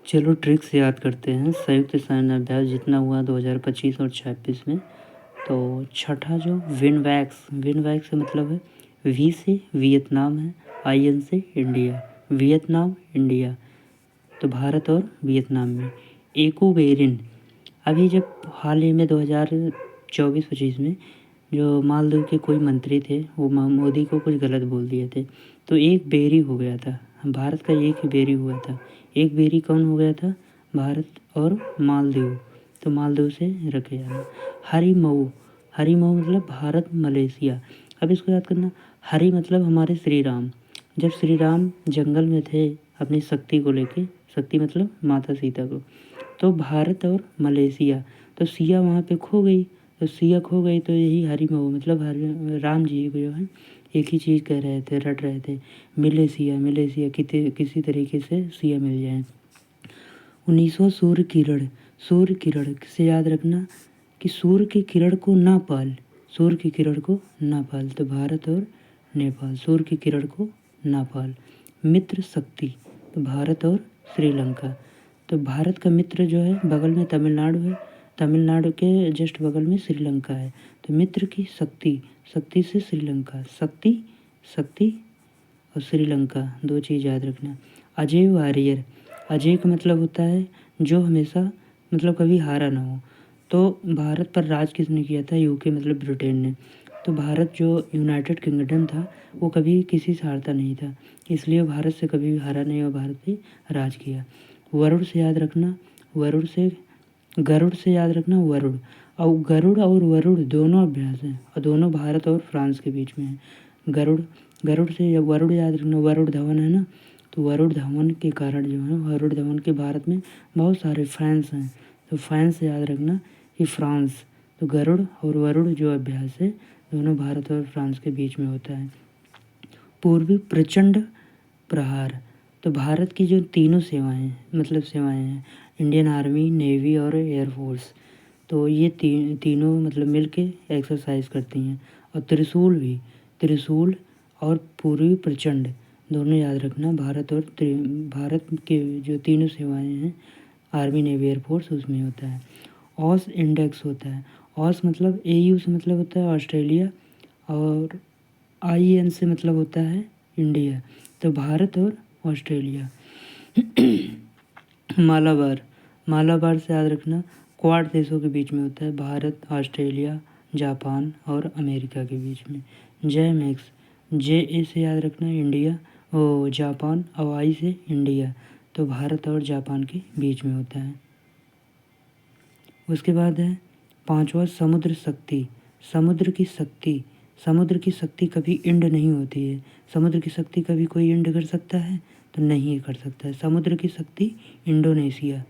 चलो ट्रिक्स याद करते हैं। संयुक्त सैन्य अभ्यास जितना हुआ 2025 और 26 में। तो छठा जो विनवैक्स से मतलब है, वी से वियतनाम है, आई एन से इंडिया, वियतनाम इंडिया, तो भारत और वियतनाम में। एकुबेरिन, अभी जब हाल ही में 2024-25 में जो मालदीव के कोई मंत्री थे वो मोदी को कुछ गलत बोल दिए थे, तो एक बेरी हो गया था। भारत का एक ही बेरी हुआ था। एक बेरी कौन हो गया था? भारत और मालदीव, तो मालदीव से रखे जाना। हरी मऊ मतलब भारत मलेशिया। अब इसको याद करना। हरी मतलब हमारे श्री राम, जब श्री राम जंगल में थे अपनी शक्ति को लेके, शक्ति मतलब माता सीता को, तो भारत और मलेशिया, तो सिया वहाँ पे खो गई, तो सिया खो गई तो यही हरिमऊ मतलब राम जी को जो है एक ही चीज़ कह रहे थे, रट रहे थे, मिले सिया किसी तरीके से सिया मिल जाए। 1900 सूर्य किरण से याद रखना कि सूर्य की किरण को ना पाल, तो भारत और नेपाल, सूर्य की किरण को ना पाल। मित्र शक्ति, तो भारत और श्रीलंका, तो भारत का मित्र जो है बगल में तमिलनाडु है, तमिलनाडु के जस्ट बगल में श्रीलंका है, तो मित्र की शक्ति से श्रीलंका, शक्ति और श्रीलंका, दो चीज़ याद रखना। अजय वारियर, अजय का मतलब होता है जो हमेशा मतलब कभी हारा ना हो, तो भारत पर राज किसने किया था? यूके मतलब ब्रिटेन ने। तो भारत जो यूनाइटेड किंगडम था वो कभी किसी से हारता नहीं था, इसलिए भारत से कभी भी हारा नहीं और भारत पे राज किया। वरुण से याद रखना, गरुड़ से याद रखना वरुण, और गरुड़ और वरुण दोनों अभ्यास हैं और दोनों भारत और फ्रांस के बीच में है। गरुड़ से वरुण याद रखना, वरुण धवन है ना, तो वरुण धवन के कारण जो है, वरुण धवन के भारत में बहुत सारे फैंस हैं, तो फैंस से याद रखना कि फ्रांस, तो गरुड़ और वरुण जो अभ्यास है दोनों भारत और फ्रांस के बीच में होता है। पूर्वी प्रचंड प्रहार, तो भारत की जो तीनों सेवाएं हैं, इंडियन आर्मी, नेवी और एयरफोर्स, तो ये तीनों मतलब मिल के एक्सरसाइज करती हैं। और त्रिशूल और पूर्वी प्रचंड दोनों याद रखना, भारत के जो तीनों सेवाएं हैं, आर्मी, नेवी, एयरफोर्स, उसमें होता है। ऑस इंडेक्स होता है, ऑस मतलब AU से मतलब होता है ऑस्ट्रेलिया, और IN से मतलब होता है इंडिया, तो भारत और ऑस्ट्रेलिया। मालाबार से याद रखना, क्वाड देशों के बीच में होता है, भारत, ऑस्ट्रेलिया, जापान और अमेरिका के बीच में। JA से याद रखना इंडिया और जापान, और I से इंडिया, तो भारत और जापान के बीच में होता है। उसके बाद है 5वां समुद्र की शक्ति कभी इंड नहीं होती है। समुद्र की शक्ति कभी कोई इंड कर सकता है? तो नहीं कर सकता है। समुद्र की शक्ति इंडोनेशिया,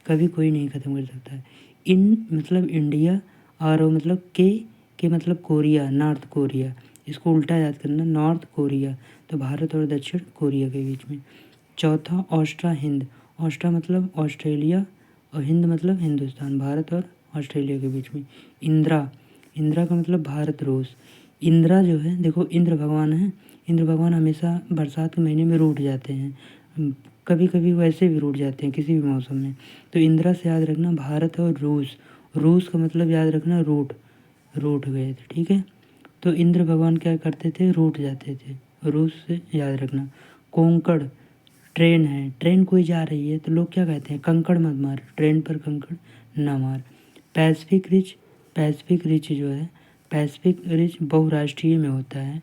कभी कोई नहीं ख़त्म कर सकता है। इन मतलब इंडिया, और मतलब के मतलब कोरिया, नॉर्थ कोरिया, इसको उल्टा याद करना, नॉर्थ कोरिया, तो भारत और दक्षिण कोरिया के बीच में। चौथा ऑस्ट्रा हिंद, ऑस्ट्रा मतलब ऑस्ट्रेलिया और हिंद मतलब हिंदुस्तान, भारत और ऑस्ट्रेलिया के बीच में। इंदिरा का मतलब भारत रूस। इंदिरा जो है देखो, इंद्र भगवान है, इंद्र भगवान हमेशा बरसात के महीने में रूठ जाते हैं, कभी कभी वैसे भी रूठ जाते हैं किसी भी मौसम में, तो इंदिरा से याद रखना भारत और रूस का मतलब याद रखना रूठ गए थे, ठीक है। तो इंद्र भगवान क्या करते थे? रूठ जाते थे, रूस से याद रखना। कोंकण, ट्रेन है, ट्रेन कोई जा रही है तो लोग क्या कहते हैं? कंकड़ मत मार, ट्रेन पर कंकड़ ना मार। पैसिफिक रिच जो है, पैसिफिक रिच बहुराष्ट्रीय में होता है,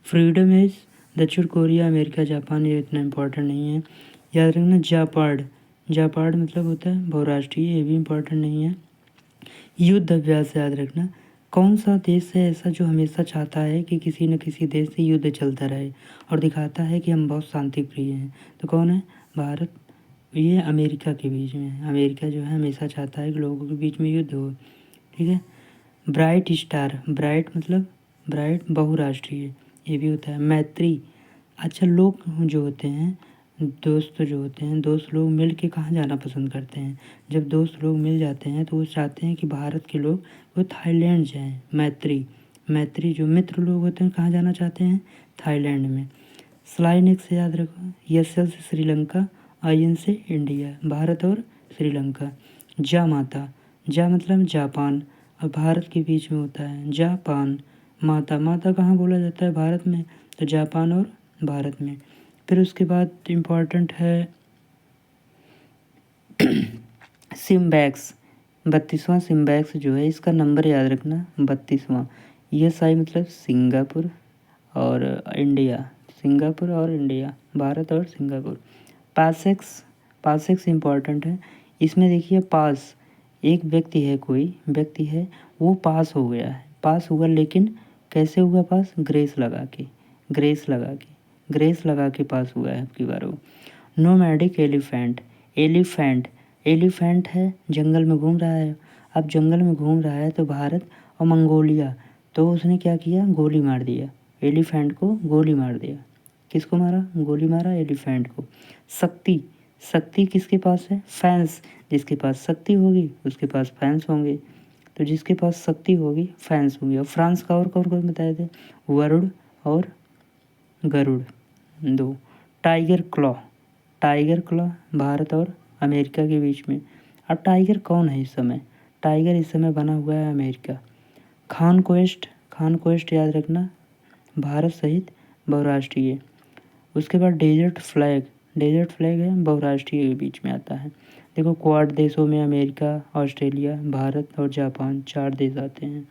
फ्रीडम इज दक्षिण कोरिया, अमेरिका, जापान, ये इतना इम्पोर्टेंट नहीं है। याद रखना जापाड़ मतलब होता है बहुराष्ट्रीय, ये भी इम्पोर्टेंट नहीं है। युद्ध अभ्यास याद रखना, कौन सा देश है ऐसा जो हमेशा चाहता है कि किसी न किसी देश से युद्ध चलता रहे और दिखाता है कि हम बहुत शांति प्रिय हैं? तो कौन है? भारत, ये अमेरिका के बीच में है। अमेरिका जो है हमेशा चाहता है कि लोगों के बीच में युद्ध हो, ठीक है। ब्राइट स्टार, ब्राइट मतलब ब्राइट बहुराष्ट्रीय, ये भी होता है। मैत्री, अच्छा लोग जो होते हैं, दोस्त लोग मिल के कहाँ जाना पसंद करते हैं? जब दोस्त लोग मिल जाते हैं तो वो चाहते हैं कि भारत के लोग वो थाईलैंड जाएं। मैत्री जो मित्र लोग होते हैं कहाँ जाना चाहते हैं? थाईलैंड में। स्लाइन एक से याद रखो, एस एल से श्रीलंका, आई एन से इंडिया, भारत और श्रीलंका। जा माता, जा मतलब जापान और भारत के बीच में होता है, जापान। माता, माता कहाँ बोला जाता है? भारत में, तो जापान और भारत में। फिर उसके बाद इम्पॉर्टेंट है सिम्बैक्स, 32वां सिम्बैक्स जो है, इसका नंबर याद रखना 32वां। यस आई मतलब सिंगापुर और इंडिया, सिंगापुर और इंडिया, भारत और सिंगापुर। पासेक्स, पासेक्स इम्पॉर्टेंट है। इसमें देखिए पास, एक व्यक्ति है, कोई व्यक्ति है, वो पास हो गया है, पास हुआ, लेकिन कैसे हुआ पास? ग्रेस लगा के, ग्रेस लगा के, ग्रेस लगा के पास हुआ है आपकी बार वो। नोमैडिक एलिफेंट, एलिफेंट, एलिफेंट है, जंगल में घूम रहा है। अब जंगल में घूम रहा है तो भारत और मंगोलिया, तो उसने क्या किया? गोली मार दिया, एलिफेंट को गोली मार दिया। किसको मारा? गोली मारा एलिफेंट को। शक्ति, शक्ति किसके पास है? फैंस, जिसके पास शक्ति होगी उसके पास फैंस होंगे, तो जिसके पास शक्ति होगी फैंस होंगे। और फ्रांस का और कौन कौन बताए थे? वरुण और गरुड़, दो। Tiger claw, tiger claw Bharat और अमेरिका के बीच में। अब टाइगर कौन है इस समय? टाइगर इस समय बना हुआ है America. Khan quest, Khan quest याद रखना, भारत सहित बहुराष्ट्रीय। उसके बाद डेजर्ट फ्लैग, डेजर्ट फ्लैग है बहुराष्ट्रीय के बीच में आता है। देखो क्वाड देशों में अमेरिका, ऑस्ट्रेलिया, भारत और जापान 4 देश आते हैं।